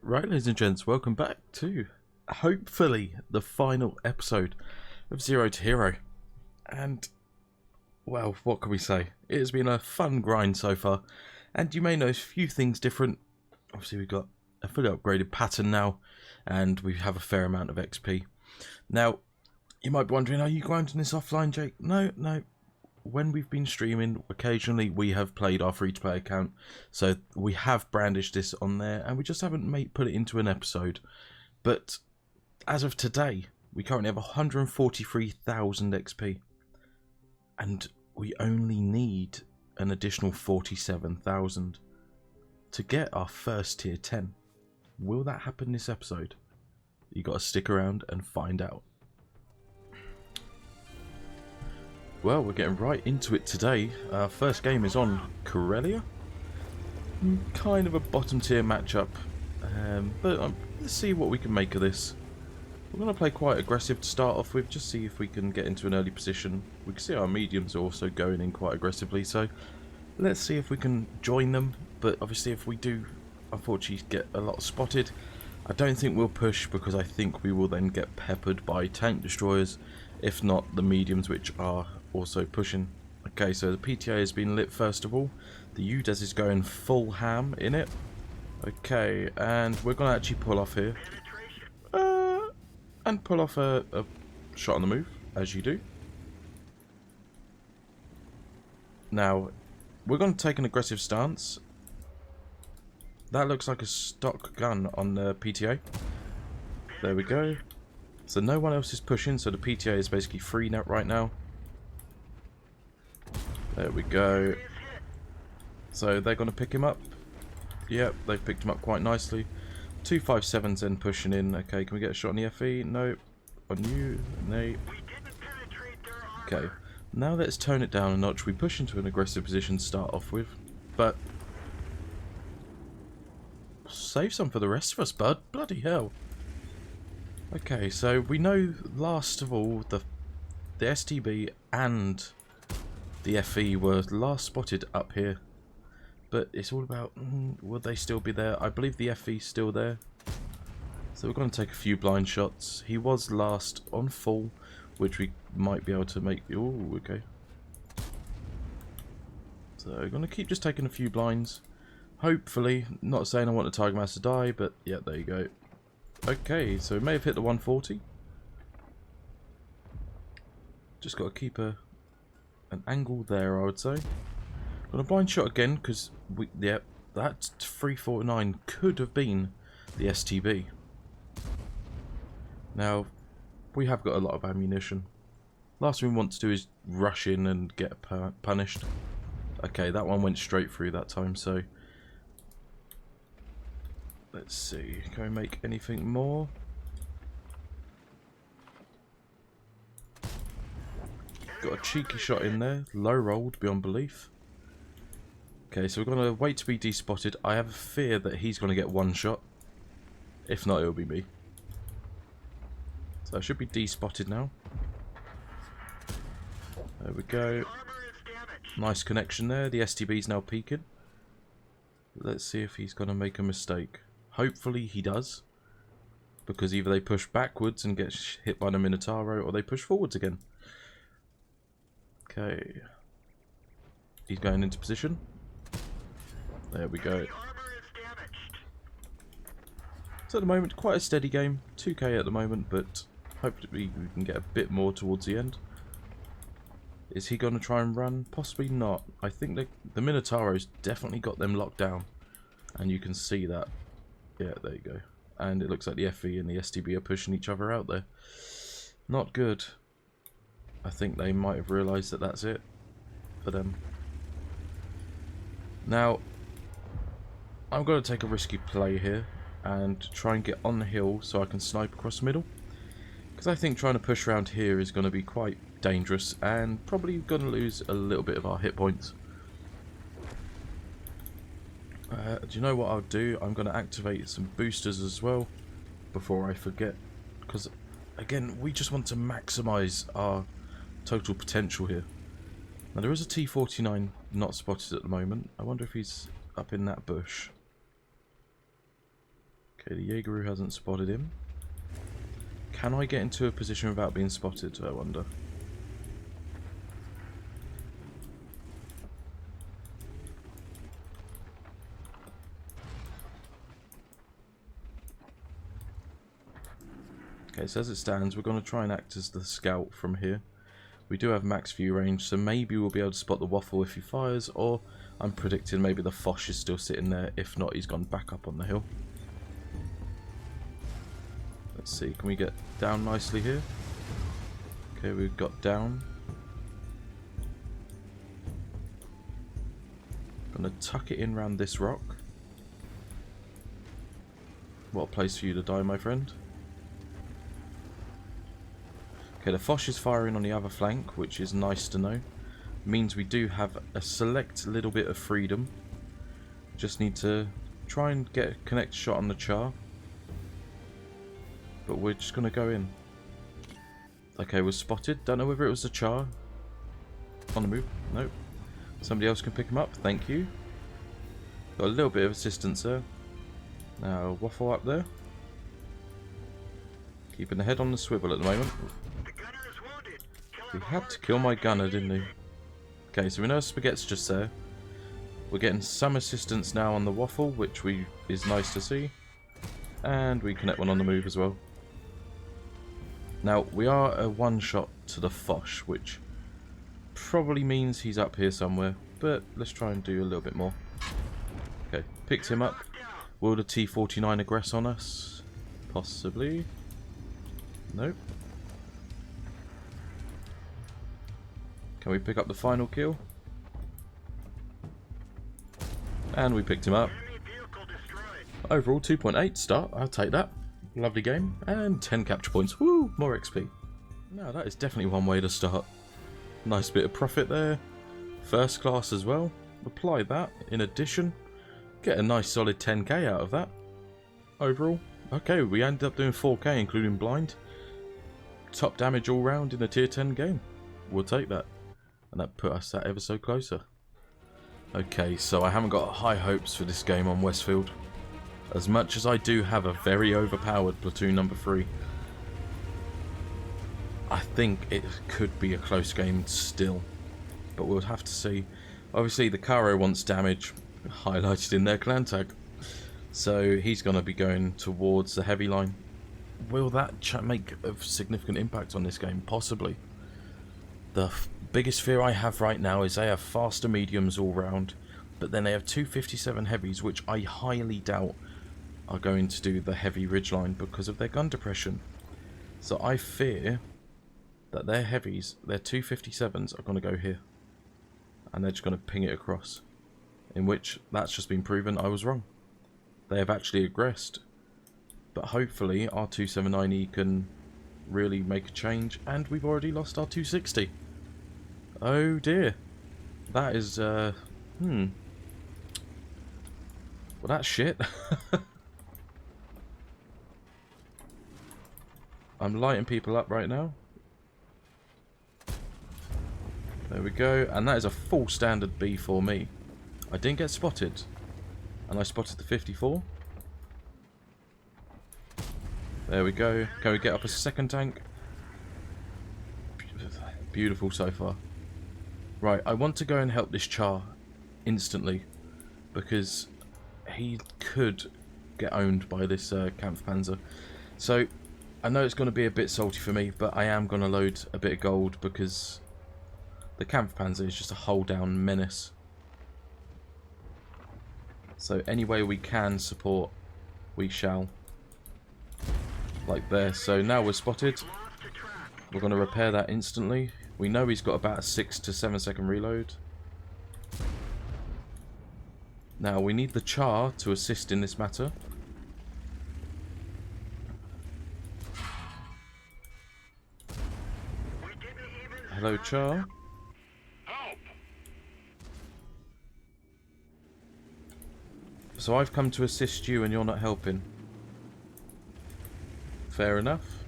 Right, ladies and gents, welcome back to hopefully the final episode of Zero to Hero. And, well, what can we say? It has been a fun grind so far, and you may notice a few things different. Obviously, we've got a fully upgraded pattern now, and we have a fair amount of XP. Now, you might be wondering, are you grinding this offline, Jake? No. When we've been streaming, occasionally we have played our free-to-play account, so we have brandished this on there, and we just haven't put it into an episode. But as of today, we currently have 143,000 XP, and we only need an additional 47,000 to get our first tier 10. Will that happen this episode? You got to stick around and find out. Well, we're getting right into it today. Our first game is on Corellia. Kind of a bottom tier matchup, but let's see what we can make of this. We're going to play quite aggressive to start off with, just see if we can get into an early position. We can see our mediums are also going in quite aggressively, so let's see if we can join them. But obviously if we do unfortunately get a lot spotted, I don't think we'll push, because I think we will then get peppered by tank destroyers, if not the mediums, which are also pushing. Okay, so the PTA has been lit first of all. The UDES is going full ham in it. Okay, and we're going to actually pull off here. And pull off a shot on the move, as you do. Now, we're going to take an aggressive stance. That looks like a stock gun on the PTA. There we go. So no one else is pushing, so the PTA is basically free net right now. There we go. So they're going to pick him up. Yep, they've picked him up quite nicely. 257's then pushing in. Okay, can we get a shot on the FE? Nope. On you? No. Okay, now let's tone it down a notch. We push into an aggressive position to start off with, but save some for the rest of us, bud. Bloody hell. Okay, so we know last of all the STB and the FE were last spotted up here, but it's all about would they still be there? I believe the FE's still there, so we're going to take a few blind shots. He was last on full, which we might be able to make. Oh, okay. So we're going to keep just taking a few blinds. Hopefully, not saying I want the Tiger Master to die, but yeah, there you go. Okay, so we may have hit the 140. Just got to keep an angle there, I would say. Got a blind shot again, because yeah, that 349 could have been the STB. Now, we have got a lot of ammunition. Last thing we want to do is rush in and get punished. Okay, that one went straight through that time, so let's see, can we make anything more? Got a cheeky shot in there, low rolled beyond belief. Okay, so we're going to wait to be despotted. I have a fear that he's going to get one shot. If not, it'll be me. So I should be despotted now. There we go. Nice connection there. The STB's now peeking. Let's see if he's going to make a mistake. Hopefully he does, because either they push backwards and get hit by the Minotauro, or they push forwards again. Okay. He's going into position. There we go. So at the moment, quite a steady game. 2k at the moment, but hopefully we can get a bit more towards the end. Is he going to try and run? Possibly not. I think the Minotauro's definitely got them locked down, and you can see that. Yeah, there you go. And it looks like the FE and the STB are pushing each other out there. Not good. I think they might have realised that that's it for them. Now, I'm going to take a risky play here and try and get on the hill so I can snipe across the middle. Because I think trying to push around here is going to be quite dangerous and probably going to lose a little bit of our hit points. Do you know what I'll do? I'm going to activate some boosters as well before I forget, because again, we just want to maximise our total potential here. Now there is a T49 not spotted at the moment. I wonder if he's up in that bush. Okay, the Jaegeru hasn't spotted him. Can I get into a position without being spotted, I wonder? Okay, so as it stands, we're going to try and act as the scout from here. We do have max view range, so maybe we'll be able to spot the waffle if he fires, or I'm predicting maybe the Foch is still sitting there. If not, he's gone back up on the hill. Let's see, can we get down nicely here? Okay, we've got down. Gonna tuck it in round this rock. What a place for you to die, my friend. Okay, the Foch is firing on the other flank, which is nice to know. Means we do have a select little bit of freedom. Just need to try and get a connect shot on the char. But we're just going to go in. Okay, we're spotted. Don't know whether it was the char. On the move. Nope. Somebody else can pick him up. Thank you. Got a little bit of assistance there. Now, waffle up there. Keeping the head on the swivel at the moment. He had to kill my gunner, didn't he? Okay, so we know Spaghetti's just there. We're getting some assistance now on the waffle, which is nice to see. And we connect one on the move as well. Now, we are a one-shot to the Foch, which probably means he's up here somewhere. But let's try and do a little bit more. Okay, picked him up. Will the T-49 aggress on us? Possibly. Nope. Can we pick up the final kill? And we picked him up. Overall 2.8 start, I'll take that. Lovely game. And 10 capture points. Woo! More XP. Now that is definitely one way to start. Nice bit of profit there. First class as well. Apply that in addition. Get a nice solid 10k out of that. Overall. Okay, we ended up doing 4k including blind. Top damage all round in a tier 10 game. We'll take that. And that put us that ever so closer. Okay, so I haven't got high hopes for this game on Westfield. As much as I do have a very overpowered platoon number 3, I think it could be a close game still. But we'll have to see. Obviously the Caro wants damage, highlighted in their clan tag. So he's going to be going towards the heavy line. Will that make a significant impact on this game? Possibly. The biggest fear I have right now is they have faster mediums all round, but then they have 257 heavies, which I highly doubt are going to do the heavy ridgeline because of their gun depression. So I fear that their heavies, their 257s, are going to go here, and they're just going to ping it across. In which that's just been proven I was wrong. They have actually aggressed, but hopefully our 279E can really make a change, and we've already lost our 260. Oh dear. That is, well, that's shit. I'm lighting people up right now. There we go, and that is a full standard B for me. I didn't get spotted, and I spotted the 54. There we go. Can we get up a second tank? Beautiful so far. Right, I want to go and help this Char instantly, because he could get owned by this Kampfpanzer. So I know it's going to be a bit salty for me, but I am going to load a bit of gold because the Kampfpanzer is just a hold down menace. So any way we can support, we shall. Like there. So now we're spotted. We're going to repair that instantly. We know he's got about a 6 to 7 second reload. Now we need the Char to assist in this matter. Hello, Char. So I've come to assist you and you're not helping. Fair enough.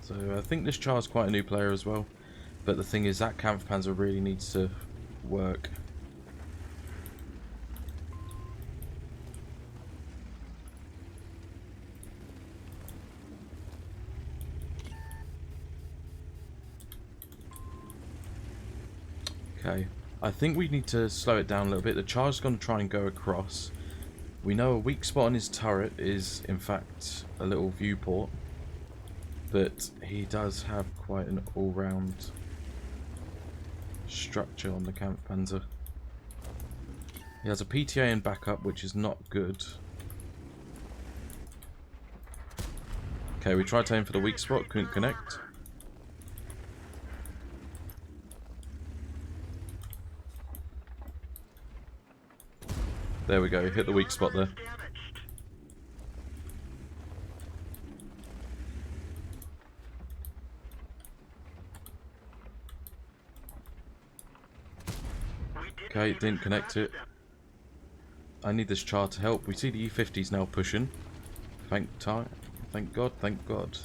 So I think this Char's quite a new player as well. But the thing is, that Kampfpanzer really needs to work. Okay, I think we need to slow it down a little bit. The Char's going to try and go across. We know a weak spot on his turret is, in fact, a little viewport. But he does have quite an all-round structure on the Kampfpanzer. He has a PTA in backup, which is not good. Okay, we tried to aim for the weak spot, couldn't connect. There we go, hit the weak spot there. Okay, didn't connect it. I need this Char to help. We see the E50s now pushing. Thank God, thank God.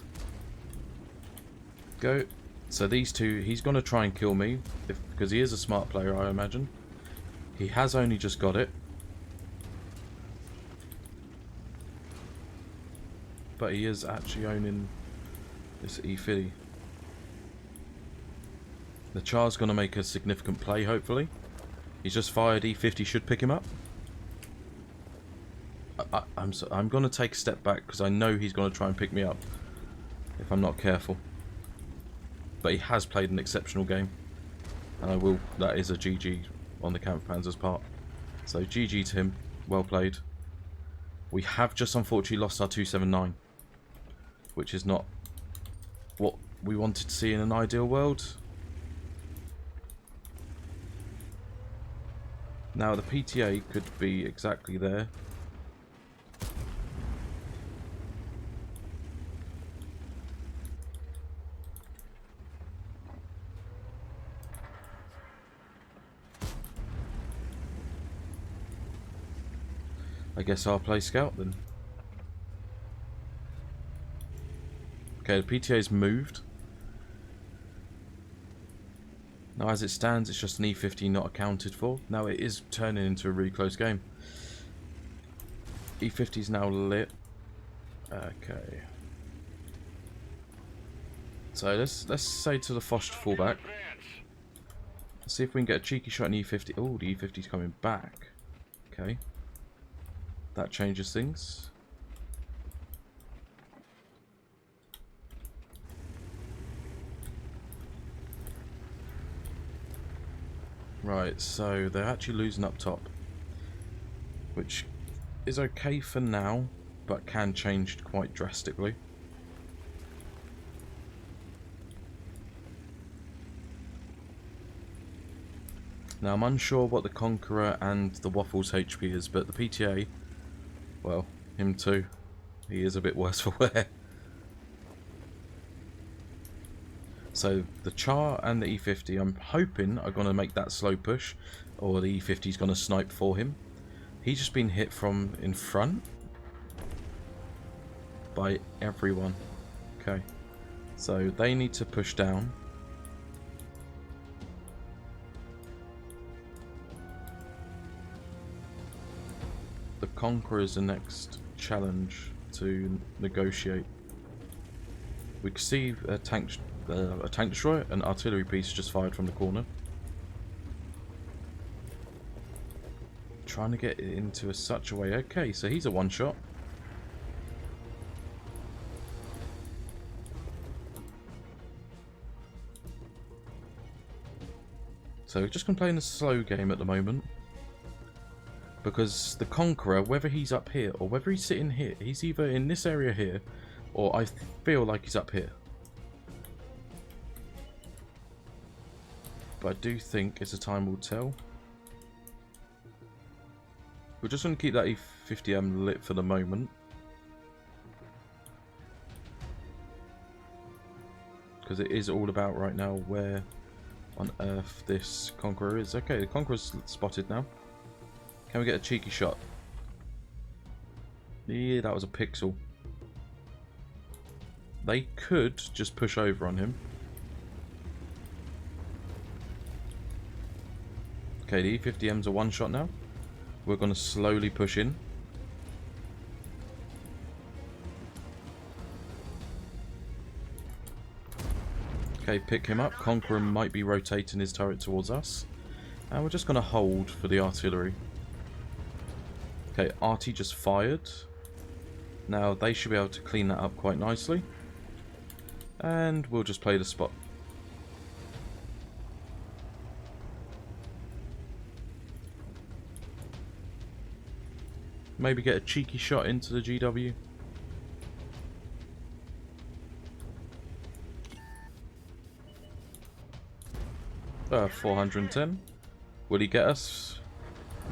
Go. So these two, he's going to try and kill me, because he is a smart player, I imagine. He has only just got it. But he is actually owning this E50. The Char's going to make a significant play, hopefully. He's just fired. E50 should pick him up. I'm going to take a step back because I know he's going to try and pick me up if I'm not careful. But he has played an exceptional game. And that is a GG on the Kampfpanzer's part. So GG to him. Well played. We have just unfortunately lost our 279. Which is not what we wanted to see in an ideal world. Now the PTA could be exactly there. I guess I'll play scout then. Okay, the PTA's moved. Now as it stands, it's just an E50 not accounted for. Now it is turning into a really close game. E50's now lit. Okay. So let's say to the Foch to fall back. Let's see if we can get a cheeky shot in E50. Oh, the E50's coming back. Okay. That changes things. Right, so they're actually losing up top, which is okay for now, but can change quite drastically. Now I'm unsure what the Conqueror and the Waffles HP is, but the PTA, well, him too. He is a bit worse for wear. So the Char and the E50, I'm hoping are going to make that slow push, or the E50 is going to snipe for him. He's just been hit from in front by everyone. Okay, so they need to push down. The Conqueror is the next challenge to negotiate. We can see a tank destroyer, an artillery piece just fired from the corner. Trying to get it into such a way. Okay, so he's a one shot. So we're just going to play in a slow game at the moment. Because the Conqueror, whether he's up here or whether he's sitting here, he's either in this area here, or I feel like he's up here. But I do think it's a time will tell. We're just going to keep that E50M lit for the moment. Because it is all about right now where on earth this Conqueror is. Okay, the Conqueror's spotted now. Can we get a cheeky shot? Yeah, that was a pixel. They could just push over on him. Okay, the E50M's a one-shot now. We're going to slowly push in. Okay, pick him up. Conqueror might be rotating his turret towards us. And we're just going to hold for the artillery. Okay, Arty just fired. Now, they should be able to clean that up quite nicely. And we'll just play the spot. Maybe get a cheeky shot into the GW. 410. Will he get us?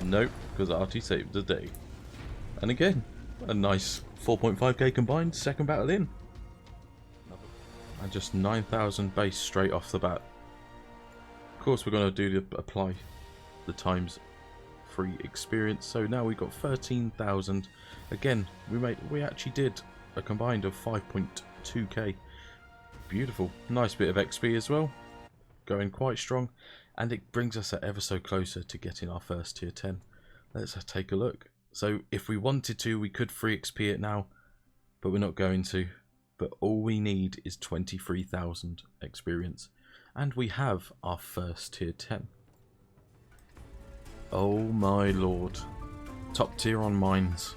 Nope, because Arty saved the day. And again, a nice 4.5k combined, second battle in. And just 9,000 base straight off the bat. Of course we're going to do the apply the times free experience. So now we've got 13,000. Again, we actually did a combined of 5.2k. Beautiful. Nice bit of XP as well. Going quite strong. And it brings us ever so closer to getting our first tier 10. Let's take a look. So if we wanted to, we could free XP it now, but we're not going to. But all we need is 23,000 experience. And we have our first tier 10. Oh my lord. Top tier on mines.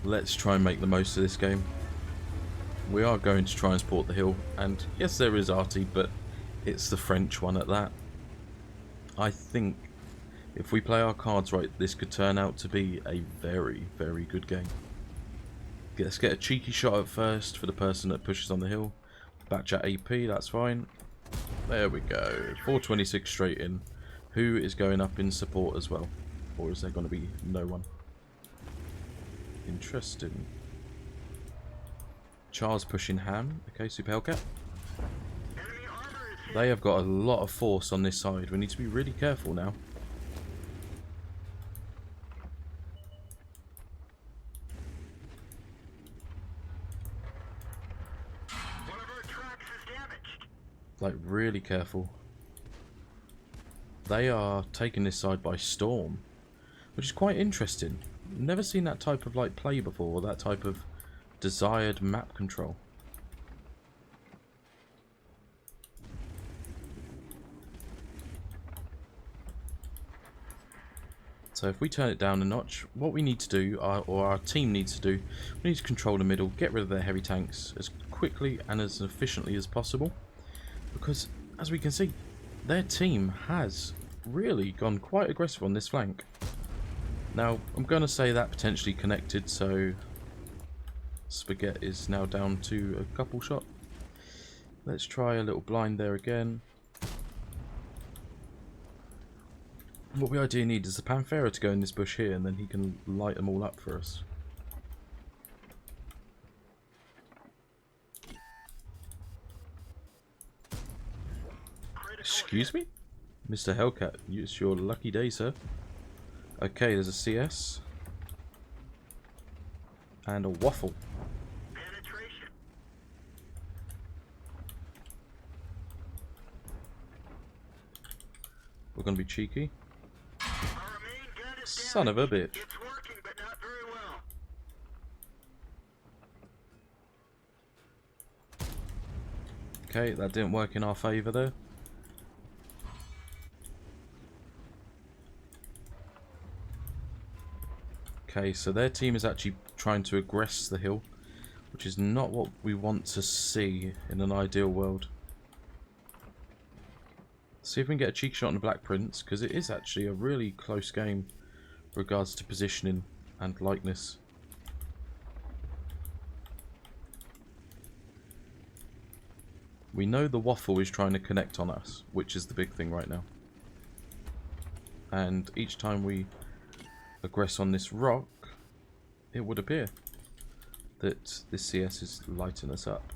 Let's try and make the most of this game. We are going to try and support the hill. And yes, there is Arty, but it's the French one at that. I think if we play our cards right, this could turn out to be a very, very good game. Let's get a cheeky shot at first for the person that pushes on the hill. Batch at AP, that's fine. There we go. 426 straight in. Who is going up in support as well? Or is there going to be no one? Interesting. Char's pushing Ham. Okay, Super Hellcat. They have got a lot of force on this side. We need to be really careful now. Like, really careful. They are taking this side by storm, which is quite interesting. Never seen that type of like play before, or that type of desired map control. So if we turn it down a notch, what we need to do, or our team needs to do, we need to control the middle, get rid of their heavy tanks as quickly and as efficiently as possible. Because, as we can see, their team has really gone quite aggressive on this flank. Now, I'm going to say that potentially connected, so Spaghetti is now down to a couple shot. Let's try a little blind there again. What we ideally need is the Panthera to go in this bush here, and then he can light them all up for us. Excuse me? Mr. Hellcat, it's your lucky day, sir. Okay, there's a CS. And a waffle. We're going to be cheeky. Son of a bitch. It's working, but not very well. Okay, that didn't work in our favour there. Okay, so their team is actually trying to aggress the hill, which is not what we want to see in an ideal world. See if we can get a cheeky shot on the Black Prince, because it is actually a really close game with regards to positioning and likeness. We know the waffle is trying to connect on us, which is the big thing right now. And each time we aggress on this rock, it would appear that this CS is lighting us up.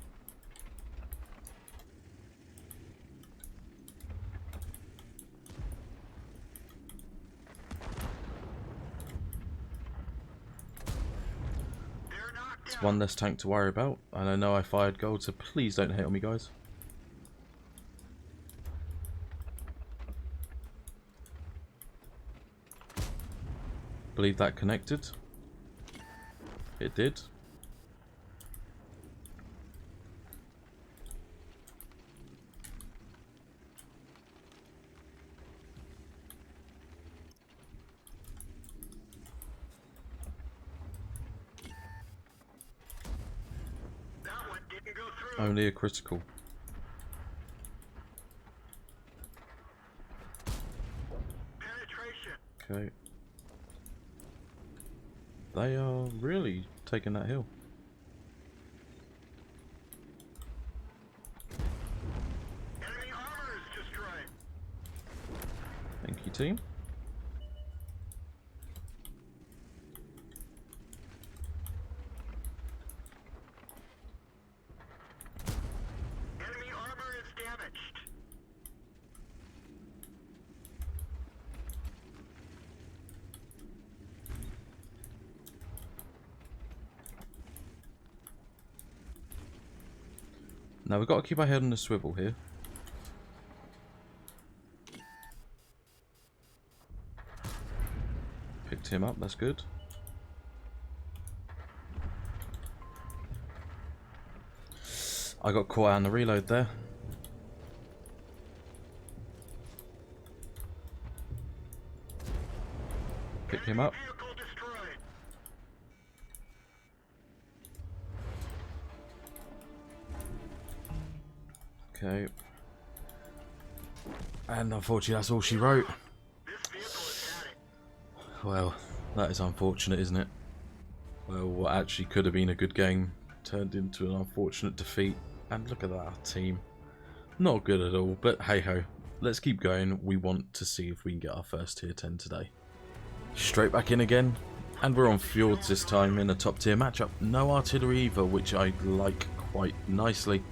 It's one less tank to worry about. And I know I fired gold, so please don't hate on me, guys. Believe that connected. It did. That one didn't go through. Only a critical. Penetration. Okay. They are really taking that hill. Enemy armor is destroyed. Thank you, team. Enemy armor is damaged. Now we've got to keep our head on the swivel here. Picked him up, that's good. I got caught out on the reload there. Pick him up. Vehicle destroyed. Okay. And unfortunately that's all she wrote. This vehicle is had it. Well, that is unfortunate, isn't it? Well, what actually could have been a good game turned into an unfortunate defeat. And look at that, our team. Not good at all, but hey ho. Let's keep going. We want to see if we can get our first tier 10 today. Straight back in again. And we're on fjords this time in a top tier matchup. No artillery either, which I like quite nicely.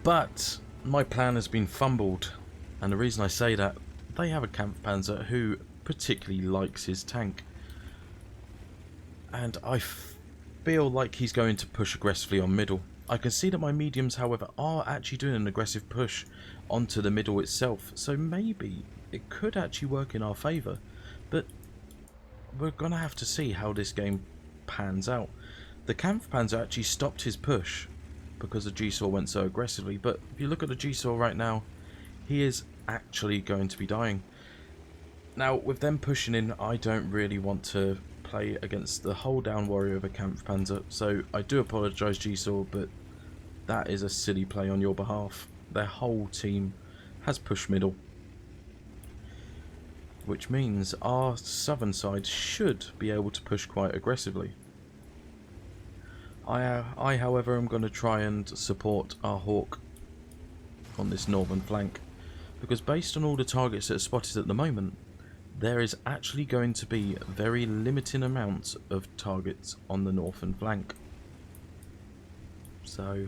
But my plan has been fumbled. And the reason I say that, they have a Kampfpanzer who particularly likes his tank. And I feel like he's going to push aggressively on middle. I can see that my mediums, however, are actually doing an aggressive push onto the middle itself. So maybe it could actually work in our favour. But we're going to have to see how this game pans out. The Kampfpanzer actually stopped his push because the G-Saw went so aggressively. But if you look at the G-Saw right now, he is actually going to be dying. Now, with them pushing in, I don't really want to play against the hold down warrior of a Kampfpanzer, so I do apologise, G-Saw, but that is a silly play on your behalf. Their whole team has pushed middle, which means our southern side should be able to push quite aggressively. I however, am going to try and support our Hawk on this northern flank, because based on all the targets that are spotted at the moment, there is actually going to be very limited amounts of targets on the northern flank. So,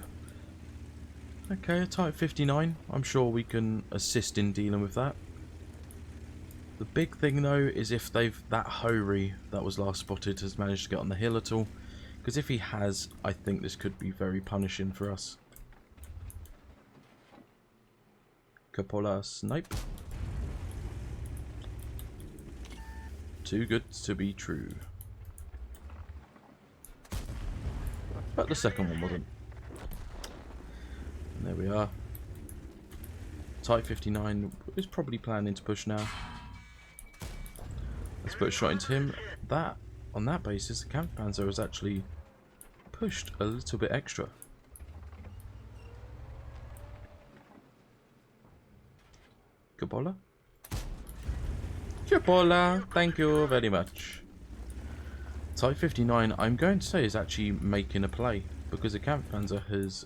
okay, a Type 59. I'm sure we can assist in dealing with that. The big thing though is if that Hori that was last spotted has managed to get on the hill at all. Because if he has, I think this could be very punishing for us. Cupola snipe. Too good to be true. But the second one wasn't. And there we are. Type 59 is probably planning to push now. Let's put a shot into him. That, on that basis, the Kampfpanzer has actually pushed a little bit extra. Cupola? Cupola, thank you very much. Type 59, I'm going to say, is actually making a play because the Kampfpanzer is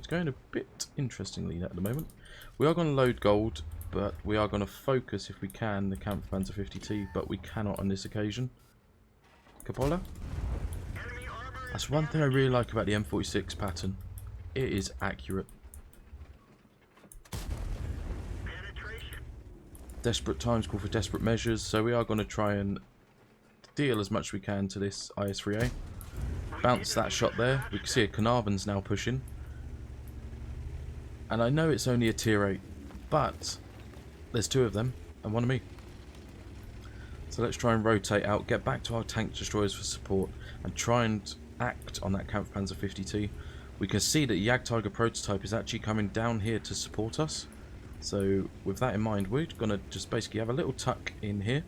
going a bit interestingly at the moment. We are going to load gold, but we are going to focus, if we can, the Kampfpanzer 50T, but we cannot on this occasion. Cupola? That's one thing I really like about the M46 pattern. It is accurate. Desperate times call for desperate measures, so we are going to try and deal as much as we can to this IS-3A. We bounce that shot there. We can see a Carnarvon's now pushing. And I know it's only a tier 8, but there's 2 of them and 1 of me. So let's try and rotate out, get back to our tank destroyers for support, and try and act on that Kampfpanzer 50T. We can see that Jagdtiger prototype is actually coming down here to support us. So with that in mind, we're going to just basically have a little tuck in here.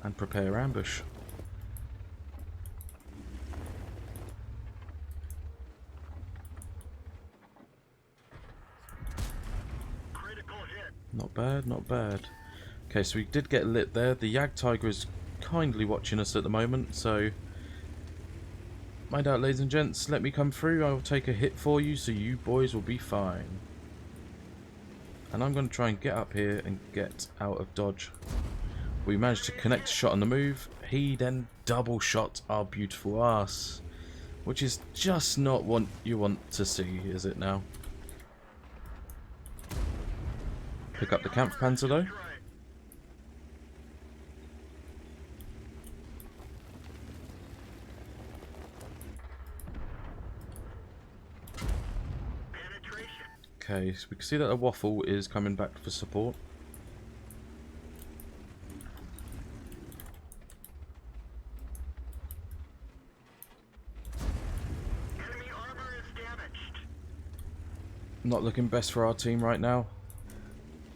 And prepare ambush. Critical hit. Not bad, not bad. Okay, so we did get lit there. The Jagdtiger is kindly watching us at the moment, so mind out, ladies and gents, let me come through. I will take a hit for you, so you boys will be fine. And I'm going to try and get up here and get out of dodge. We managed to connect a shot on the move. He then double shot our beautiful ass, which is just not what you want to see, is it now? Pick up the Kampfpanzer though. Okay, so we can see that a Waffle is coming back for support. Enemy armor is damaged. Not looking best for our team right now.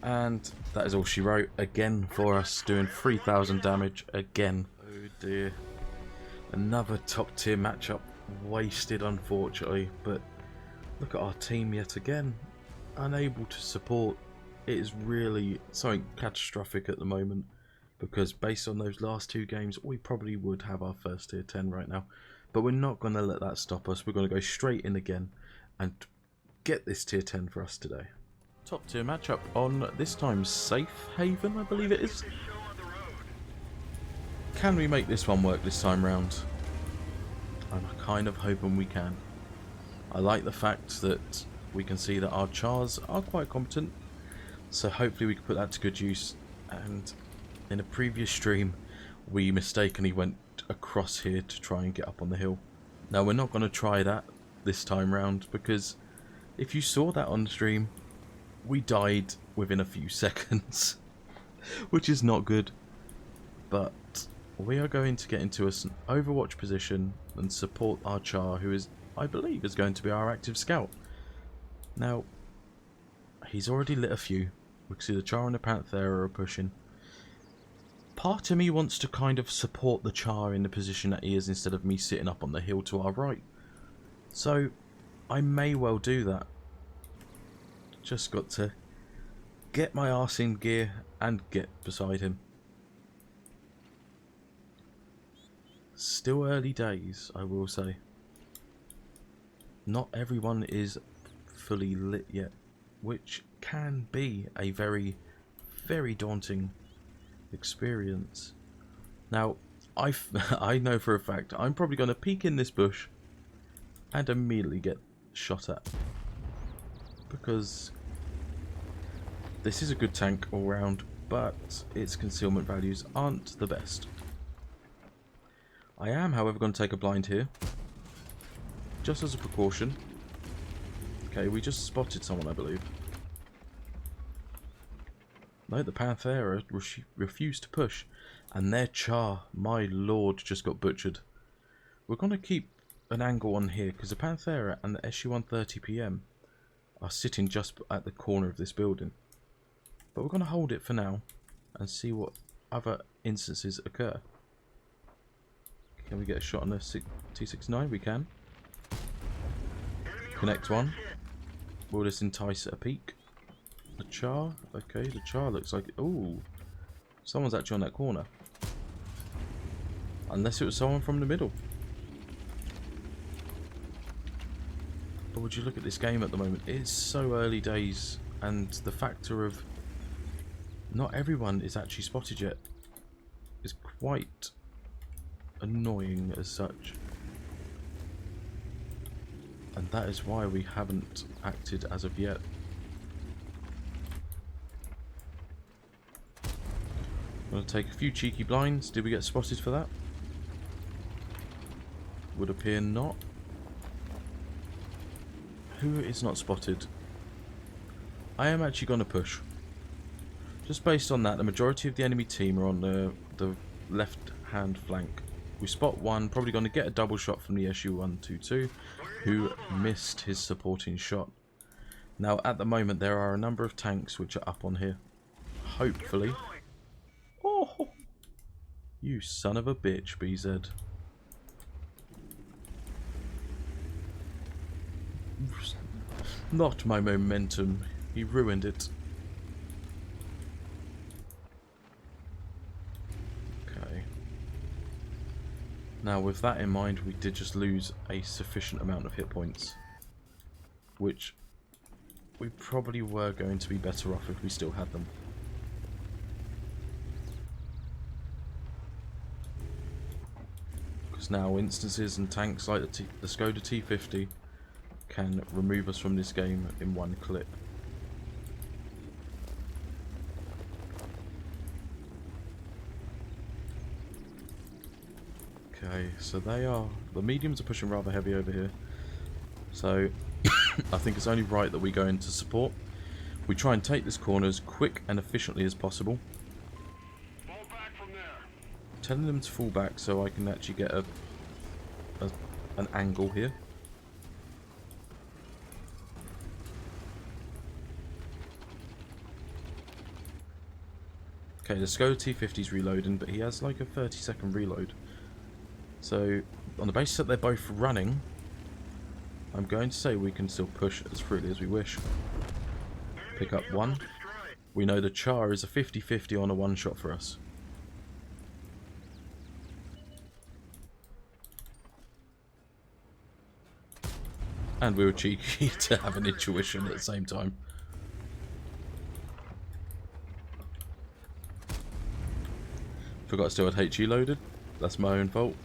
And that is all she wrote again for us, doing 3,000 damage again. Oh dear. Another top tier matchup wasted, unfortunately, but look at our team yet again. Unable to support. It is really something catastrophic at the moment, because based on those last 2 games we probably would have our first tier 10 right now, but we're not going to let that stop us. We're going to go straight in again and get this tier 10 for us today. Top tier matchup on this time Safe Haven, I believe it is. Show on the road. Can we make this one work this time round? I'm kind of hoping we can. I like the fact that we can see that our chars are quite competent, so hopefully we can put that to good use. And in a previous stream we mistakenly went across here to try and get up on the hill. Now we're not going to try that this time round, because if you saw that on the stream, we died within a few seconds, which is not good. But we are going to get into an overwatch position and support our char, who is, I believe, is going to be our active scout. Now, he's already lit a few. We can see the char and the Panthera are pushing. Part of me wants to kind of support the char in the position that he is, instead of me sitting up on the hill to our right. So, I may well do that. Just got to get my arse in gear and get beside him. Still early days, I will say. Not everyone is fully lit yet, which can be a very, very daunting experience. Now, I know for a fact I'm probably going to peek in this bush and immediately get shot at, because this is a good tank all round, but its concealment values aren't the best. I am, however, going to take a blind here, just as a precaution. Okay, we just spotted someone, I believe. No, the Panthera refused to push, and their char, my lord, just got butchered. We're going to keep an angle on here, because the Panthera and the SU-130 PM are sitting just at the corner of this building. But we're going to hold it for now and see what other instances occur. Can we get a shot on the T69? We can. Connect one. Will this entice a peek? The char? Okay, the char looks like... Ooh. Someone's actually on that corner. Unless it was someone from the middle. But would you look at this game at the moment? It's so early days, and the factor of not everyone is actually spotted yet is quite annoying as such. And that is why we haven't acted as of yet. Gonna take a few cheeky blinds. Did we get spotted for that? Would appear not. Who is not spotted? I am actually going to push. Just based on that, the majority of the enemy team are on the left-hand flank. We spot one, probably going to get a double shot from the SU-122, who missed his supporting shot. Now, at the moment, there are a number of tanks which are up on here. Hopefully. Oh, you son of a bitch, BZ. Not my momentum. He ruined it. Okay. Now, with that in mind, we did just lose a sufficient amount of hit points, which we probably were going to be better off if we still had them. Because now instances and tanks like the Skoda T50 can remove us from this game in one clip. Okay, so the mediums are pushing rather heavy over here. So I think it's only right that we go into support. We try and take this corner as quick and efficiently as possible. Fall back from there. Telling them to fall back so I can actually get an angle here. Okay, the Skoda T50's reloading, but he has like a 30-second reload. So, on the basis that they're both running, I'm going to say we can still push as freely as we wish. Pick up one. We know the Char is a 50-50 on a one-shot for us. And we were cheeky to have an intuition at the same time. Forgot I still had HE loaded. That's my own fault.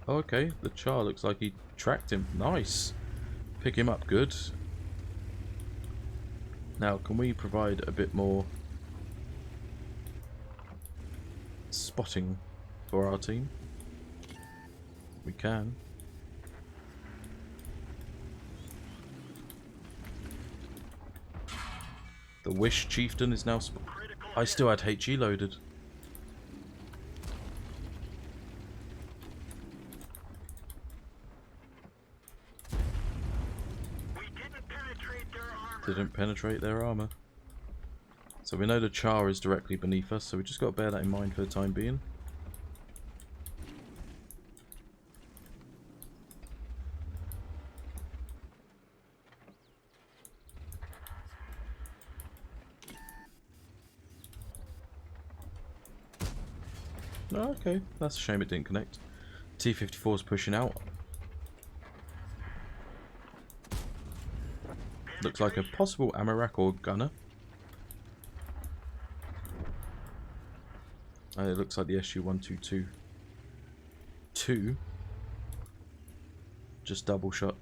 Oh, okay. The Char looks like he tracked him. Nice. Pick him up good. Now, can we provide a bit more spotting for our team? We can. The Wish Chieftain is now... I still had HE loaded. Didn't penetrate their armor. So we know the Char is directly beneath us, so we just got to bear that in mind for the time being. Oh, okay, that's a shame it didn't connect. T-54 is pushing out. Looks like a possible Amarak or gunner. And it looks like the SU-122 2 just double shot.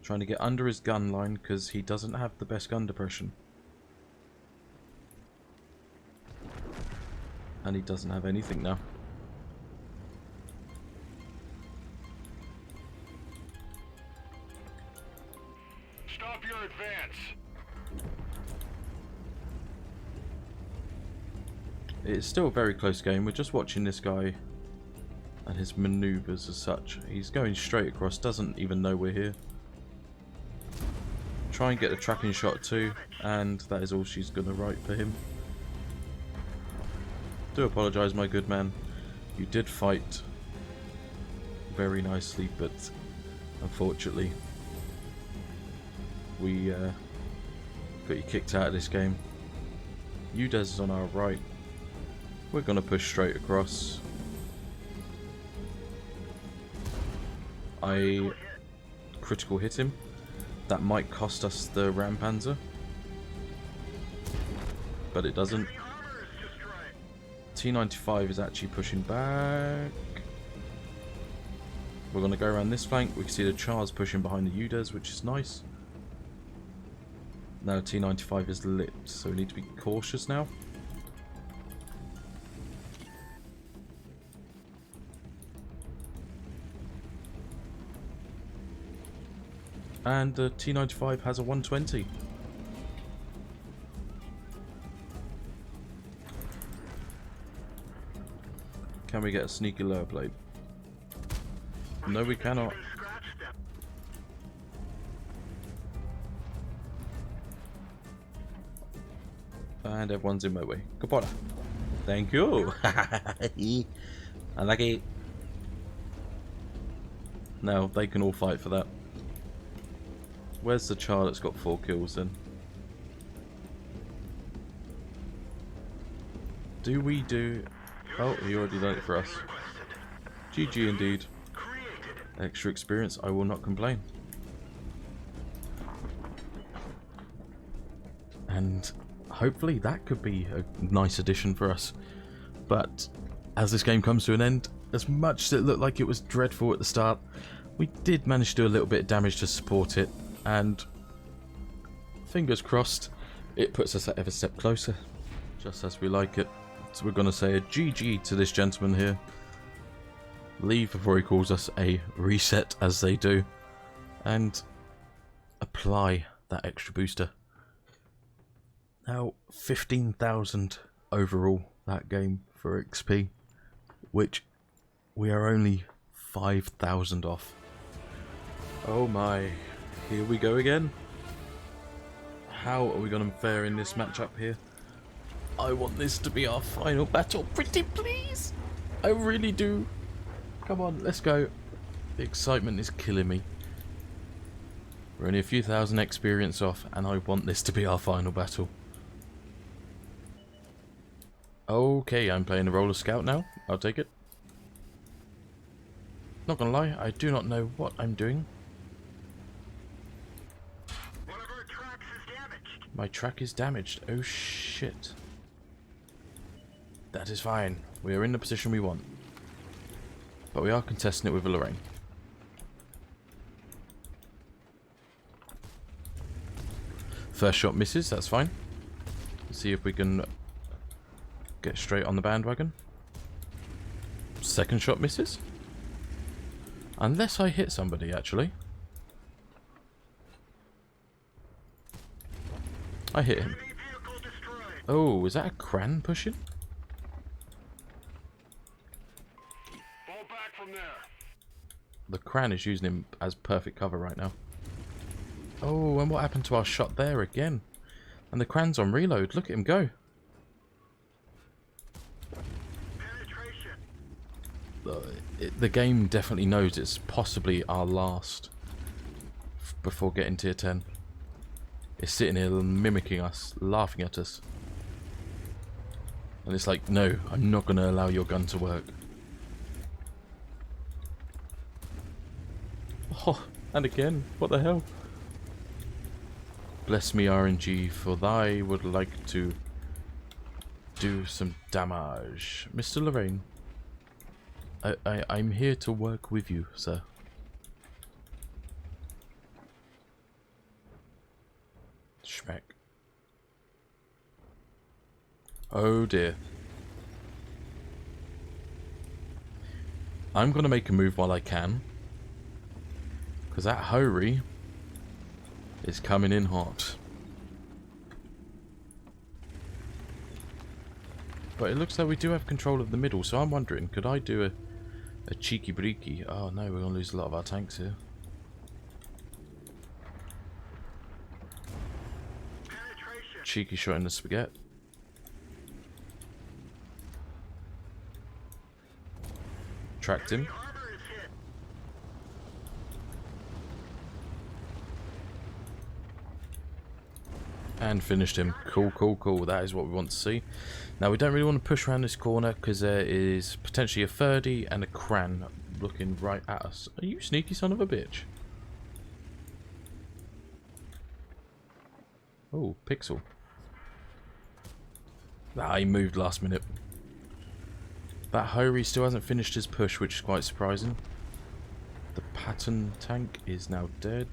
Trying to get under his gun line because he doesn't have the best gun depression. And he doesn't have anything now. Stop your advance. It's still a very close game. We're just watching this guy and his maneuvers as such. He's going straight across, doesn't even know we're here. Try and get the tracking shot too, and that is all she's going to write for him. Do apologise, my good man. You did fight very nicely, but unfortunately we got you kicked out of this game. UDES is on our right. We're going to push straight across. I critical hit him. That might cost us the Rampanzer, but it doesn't. T95 is actually pushing back. We're going to go around this flank. We can see the Chars pushing behind the UDES, which is nice. Now T95 is lit, so we need to be cautious now. And the T95 has a 120. Can we get a sneaky lower blade? No, we cannot. And everyone's in my way. Goodbye. Thank you. Unlucky. No, they can all fight for that. Where's the Char that's got 4 kills then? Do we do... Oh, he already done it for us. GG indeed. Extra experience, I will not complain. And hopefully that could be a nice addition for us. But as this game comes to an end, as much as it looked like it was dreadful at the start, we did manage to do a little bit of damage to support it. And fingers crossed, it puts us a step closer, just as we like it. So we're going to say a GG to this gentleman here. Leave before he calls us a reset, as they do. And apply that extra booster. Now, 15,000 overall, that game for XP. Which we are only 5,000 off. Oh my. Here we go again. How are we going to fare in this matchup here? I want this to be our final battle. Pretty please. I really do. Come on, let's go. The excitement is killing me. We're only a few thousand experience off, and I want this to be our final battle. Okay, I'm playing the role of scout now. I'll take it. Not gonna lie, I do not know what I'm doing. My track is damaged. Oh shit. That is fine. We are in the position we want. But we are contesting it with a Lorraine. First shot misses, that's fine. Let's see if we can get straight on the bandwagon. Second shot misses. Unless I hit somebody, actually. I hit him. Oh, is that a Cran pushing? Fall back from there. The Cran is using him as perfect cover right now. Oh, and what happened to our shot there again? And the Cran's on reload. Look at him go. The game definitely knows it's possibly our last before getting tier 10. It's sitting here mimicking us, laughing at us. And it's like, no, I'm not going to allow your gun to work. Oh, and again, what the hell? Bless me RNG, for thy would like to do some damage. Mr. Lorraine, I'm here to work with you, sir. Schmeck. Oh dear. I'm gonna make a move while I can, because that Hori is coming in hot. But it looks like we do have control of the middle, so I'm wondering, could I do a cheeky breaky? Oh no, we're gonna lose a lot of our tanks here. Cheeky shot in the spaghetti. Tracked him. And finished him. Cool, cool, cool. That is what we want to see. Now, we don't really want to push around this corner because there is potentially a 30 and a Cran looking right at us. Are you sneaky son of a bitch? Oh, Pixel. Ah, he moved last minute. That Hori still hasn't finished his push, which is quite surprising. The Patton tank is now dead.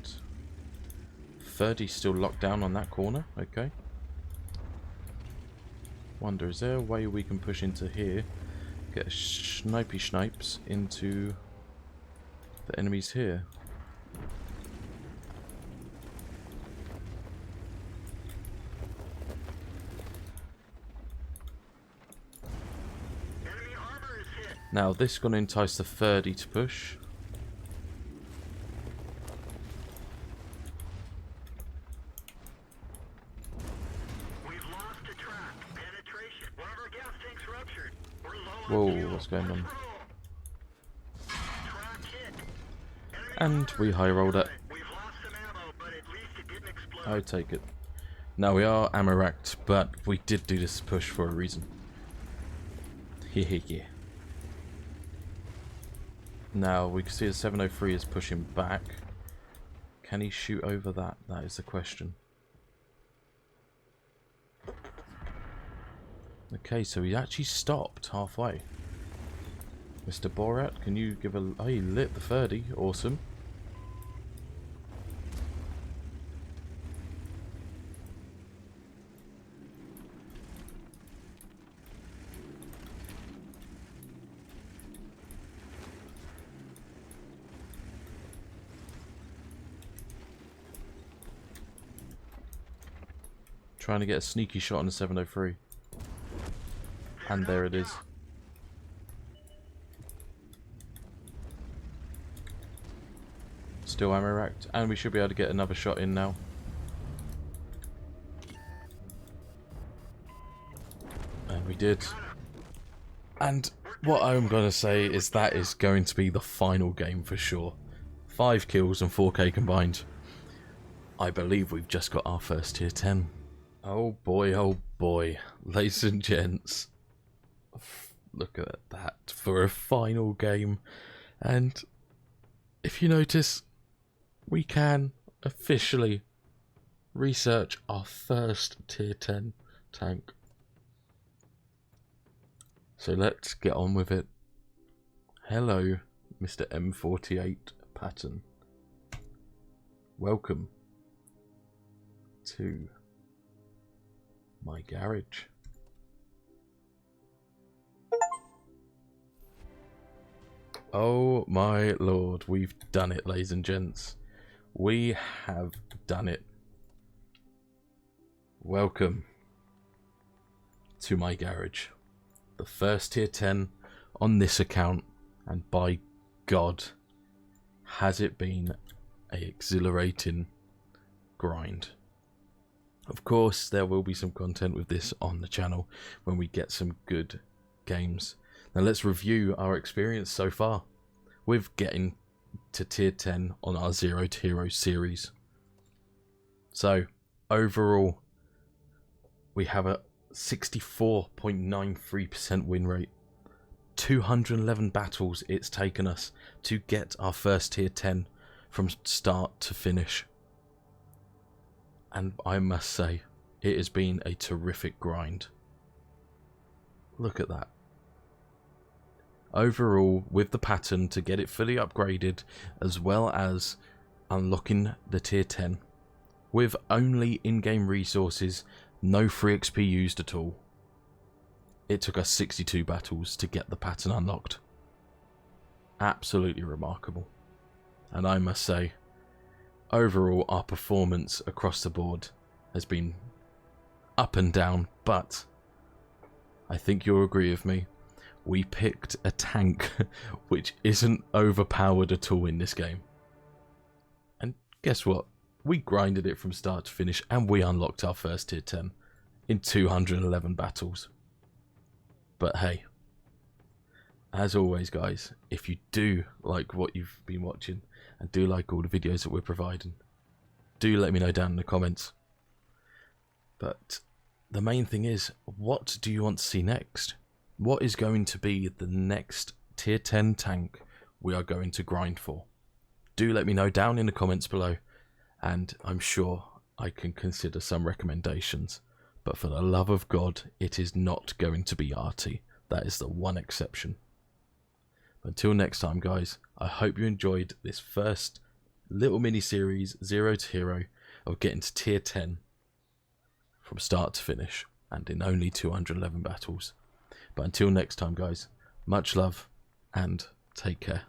30's still locked down on that corner. Okay. Wonder, is there a way we can push into here? Get a snipes into the enemies here. Now this is going to entice the 30 to push. Whoa, what's going on? And we high rolled it. I take it. Now we are ammo racked, but we did do this push for a reason. Yeah. Now we can see the 703 is pushing back. Can he shoot over that? That is the question. Okay, so he actually stopped halfway. Mr. Borat, can you give a... Oh, he lit the 30. Awesome. Trying to get a sneaky shot on the 703. And there it is. Still ammo racked. And we should be able to get another shot in now. And we did. And what I'm going to say is that is going to be the final game for sure. 5 kills and 4k combined. I believe we've just got our first tier 10. Oh boy, ladies and gents. Look at that for a final game. And if you notice, we can officially research our first tier 10 tank. So let's get on with it. Hello, Mr. M48 Patton. Welcome to my garage. Oh my lord, we've done it, ladies and gents. We have done it. Welcome to my garage. The first tier 10 on this account, and by God, has it been an exhilarating grind. Of course, there will be some content with this on the channel when we get some good games. Now let's review our experience so far with getting to tier 10 on our Zero to Hero series. So, overall, we have a 64.93% win rate. 211 battles it's taken us to get our first tier 10 from start to finish. And I must say, it has been a terrific grind. Look at that. Overall, with the pattern to get it fully upgraded, as well as unlocking the tier 10, with only in-game resources, no free XP used at all. It took us 62 battles to get the pattern unlocked. Absolutely remarkable. And I must say, overall, our performance across the board has been up and down, but I think you'll agree with me. We picked a tank which isn't overpowered at all in this game. And guess what? We grinded it from start to finish, and we unlocked our first tier 10 in 211 battles. But hey, as always guys, if you do like what you've been watching and do like all the videos that we're providing, do let me know down in the comments. But the main thing is, what do you want to see next? What is going to be the next tier 10 tank we are going to grind for? Do let me know down in the comments below, and I'm sure I can consider some recommendations. But for the love of God, it is not going to be Arty. That is the one exception. Until next time, guys, I hope you enjoyed this first little mini-series, Zero to Hero, of getting to tier 10 from start to finish, and in only 211 battles. But until next time, guys, much love, and take care.